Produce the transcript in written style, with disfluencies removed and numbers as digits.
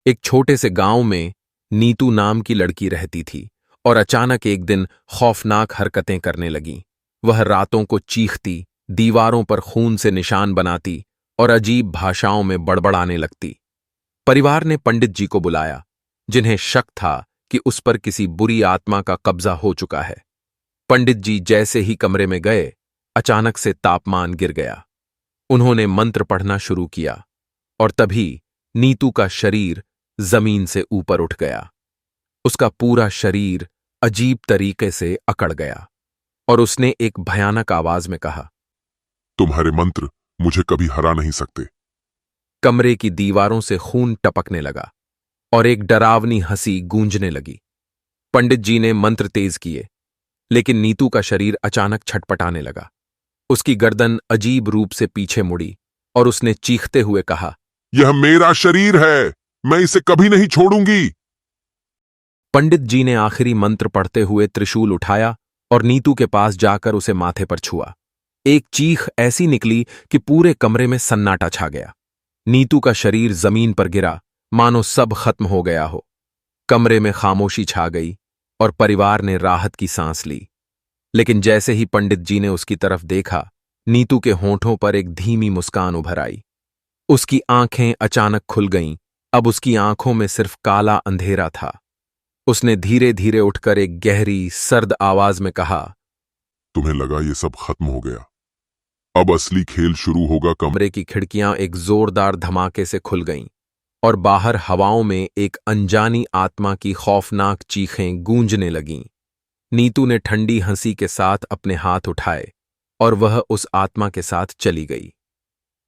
एक छोटे से गांव में नीतू नाम की लड़की रहती थी और अचानक एक दिन खौफनाक हरकतें करने लगी। वह रातों को चीखती, दीवारों पर खून से निशान बनाती और अजीब भाषाओं में बड़बड़ाने लगती। परिवार ने पंडित जी को बुलाया, जिन्हें शक था कि उस पर किसी बुरी आत्मा का कब्जा हो चुका है। पंडित जी जैसे ही कमरे में गए, अचानक से तापमान गिर गया। उन्होंने मंत्र पढ़ना शुरू किया और तभी नीतू का शरीर जमीन से ऊपर उठ गया। उसका पूरा शरीर अजीब तरीके से अकड़ गया और उसने एक भयानक आवाज में कहा, तुम्हारे मंत्र मुझे कभी हरा नहीं सकते। कमरे की दीवारों से खून टपकने लगा और एक डरावनी हंसी गूंजने लगी। पंडित जी ने मंत्र तेज किए, लेकिन नीतू का शरीर अचानक छटपटाने लगा। उसकी गर्दन अजीब रूप से पीछे मुड़ी और उसने चीखते हुए कहा, यह मेरा शरीर है, मैं इसे कभी नहीं छोड़ूंगी। पंडित जी ने आखिरी मंत्र पढ़ते हुए त्रिशूल उठाया और नीतू के पास जाकर उसे माथे पर छुआ। एक चीख ऐसी निकली कि पूरे कमरे में सन्नाटा छा गया। नीतू का शरीर जमीन पर गिरा, मानो सब खत्म हो गया हो। कमरे में खामोशी छा गई और परिवार ने राहत की सांस ली। लेकिन जैसे ही पंडित जी ने उसकी तरफ देखा, नीतू के होंठों पर एक धीमी मुस्कान उभर आई। उसकी आंखें अचानक खुल गईं। अब उसकी आंखों में सिर्फ काला अंधेरा था। उसने धीरे धीरे उठकर एक गहरी, सर्द आवाज में कहा, तुम्हें लगा ये सब खत्म हो गया, अब असली खेल शुरू होगा। कमरे की खिड़कियां एक जोरदार धमाके से खुल गईं और बाहर हवाओं में एक अनजानी आत्मा की खौफनाक चीखें गूंजने लगीं। नीतू ने ठंडी हंसी के साथ अपने हाथ उठाए और वह उस आत्मा के साथ चली गई।